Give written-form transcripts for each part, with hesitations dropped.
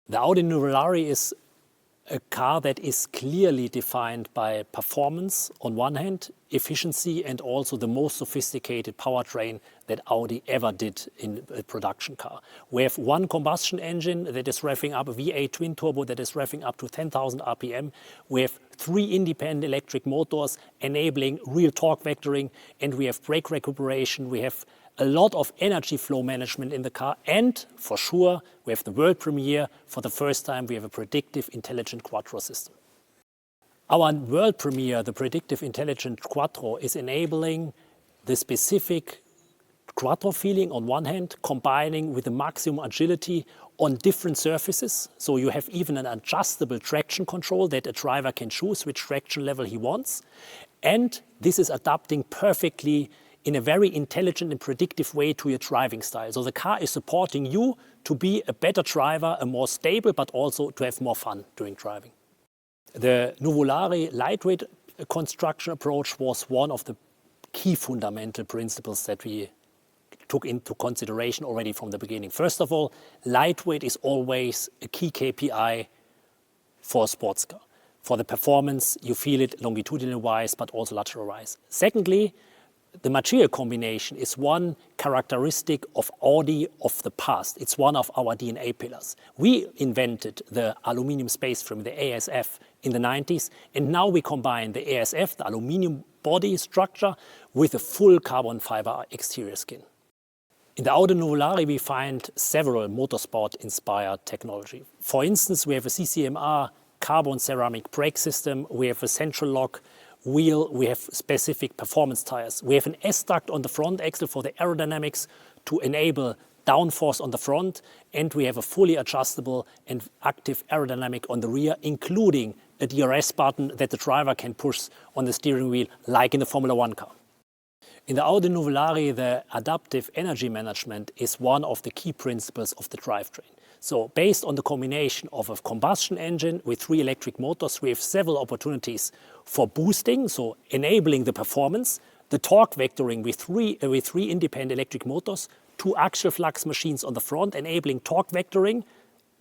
The Audi Nuvolari is a car that is clearly defined by performance on one hand, efficiency, and also the most sophisticated powertrain that Audi ever did in a production car. We have one combustion engine that is revving up, a V8 twin turbo that is revving up to 10,000 RPM. We have 3 independent electric motors enabling real torque vectoring, and we have brake recuperation. We have a lot of energy flow management in the car, and for sure, we have the world premiere. For the first time, we have a predictive intelligent quattro system. Our world premiere, the predictive intelligent quattro, is enabling the specific quattro feeling on one hand, combining with the maximum agility on different surfaces. So you have even an adjustable traction control that a driver can choose which traction level he wants. And this is adapting perfectly in a very intelligent and predictive way to your driving style. So the car is supporting you to be a better driver, a more stable, but also to have more fun during driving. The Nuvolari lightweight construction approach was one of the key fundamental principles that we took into consideration already from the beginning. First of all, lightweight is always a key KPI for a sports car. For the performance, you feel it longitudinal-wise, but also lateral-wise. Secondly, the material combination is one characteristic of Audi of the past. It's one of our DNA pillars. We invented the aluminum space frame, the ASF, in the 90s, and now we combine the ASF, the aluminum body structure, with a full carbon fiber exterior skin. In the Audi Nuvolari, we find several motorsport-inspired technology. For instance, we have a CCMR carbon ceramic brake system, we have a central lock wheel, we have specific performance tires. We have an S-duct on the front axle for the aerodynamics to enable downforce on the front, and we have a fully adjustable and active aerodynamic on the rear, including a DRS button that the driver can push on the steering wheel like in the Formula One car. In the Audi Nuvolari, the adaptive energy management is one of the key principles of the drivetrain. So based on the combination of a combustion engine with 3 electric motors, we have several opportunities for boosting, so enabling the performance, the torque vectoring with three independent electric motors, 2 axial flux machines on the front, enabling torque vectoring,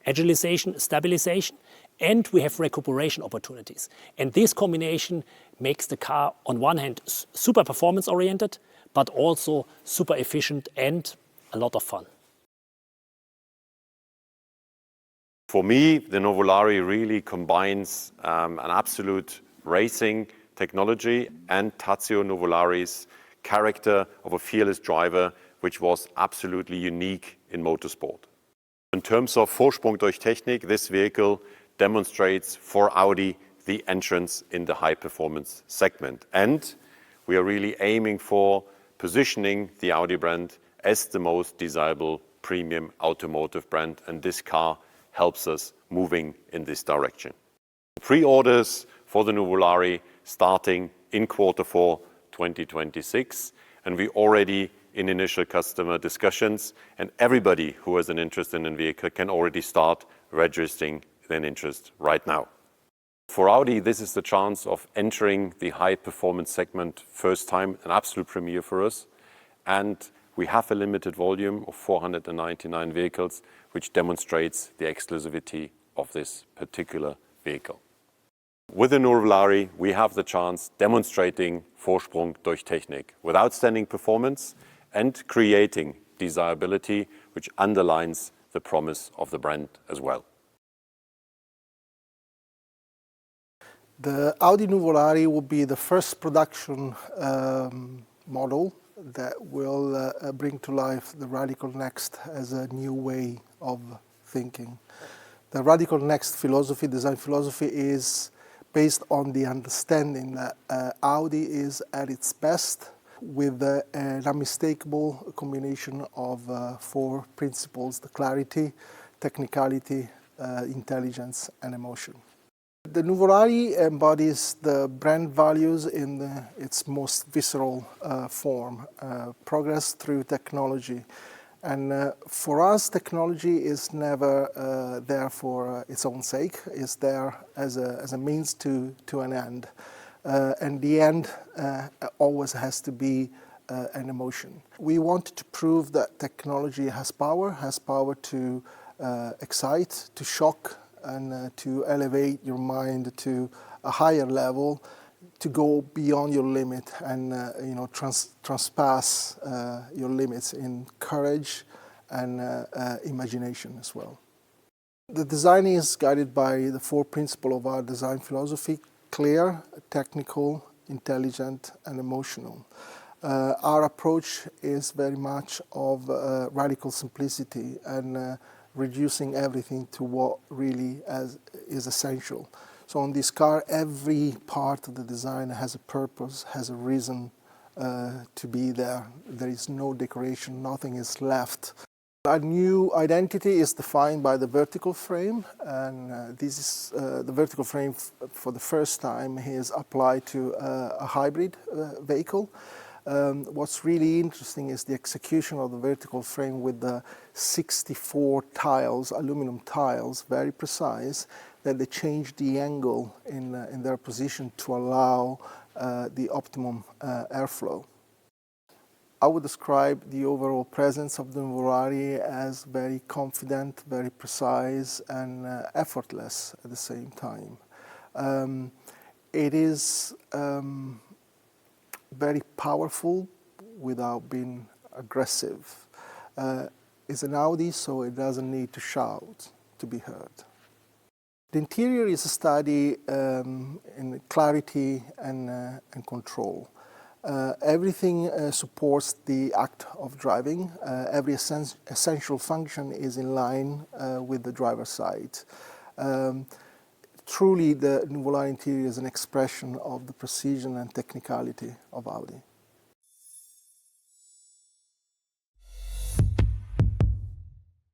agilization, stabilization, and we have recuperation opportunities. And this combination makes the car, on one hand, super performance oriented, but also super efficient and a lot of fun. For me, the Nuvolari really combines an absolute racing technology and Tazio Nuvolari's character of a fearless driver, which was absolutely unique in motorsport. In terms of Vorsprung durch Technik, this vehicle demonstrates for Audi the entrance in the high-performance segment. And we are really aiming for positioning the Audi brand as the most desirable premium automotive brand, and this car helps us moving in this direction. Pre-orders for the Nuvolari starting in Q4 2026, and we already in initial customer discussions, and everybody who has an interest in a vehicle can already start registering an interest right now. For Audi, this is the chance of entering the high-performance segment first time, an absolute premiere for us, and we have a limited volume of 499 vehicles, which demonstrates the exclusivity of this particular vehicle. With the Nuvolari, we have the chance demonstrating Vorsprung durch Technik with outstanding performance and creating desirability, which underlines the promise of the brand as well. The Audi Nuvolari will be the first production model that will bring to life the Radical Next as a new way of thinking. The Radical Next philosophy, design philosophy, is based on the understanding that Audi is at its best with an unmistakable combination of 4 principles: the clarity, technicality, intelligence, and emotion. The Nuvolari embodies the brand values in its most visceral form, progress through technology. And for us, technology is never there for its own sake. It's there as a means to an end. And the end always has to be an emotion. We wanted to prove that technology has power to excite, to shock, and to elevate your mind to a higher level, to go beyond your limit and transpass your limits in courage and imagination as well. The design is guided by the 4 principles of our design philosophy: clear, technical, intelligent, and emotional. Our approach is very much of radical simplicity and reducing everything to what really is essential. So on this car, every part of the design has a purpose, has a reason to be there. There is no decoration, nothing is left. Our new identity is defined by the vertical frame, and this is the vertical frame for the first time is applied to a hybrid vehicle. What's really interesting is the execution of the vertical frame with the 64 tiles, aluminum tiles, very precise, that they change the angle in their position to allow the optimum airflow. I would describe the overall presence of the Nuvolari as very confident, very precise, and effortless at the same time. It is very powerful without being aggressive. It's an Audi, so it doesn't need to shout to be heard. The interior is a study in clarity and control. Everything supports the act of driving. Every essential function is in line with the driver's side. Truly, the Nuvolari interior is an expression of the precision and technicality of Audi.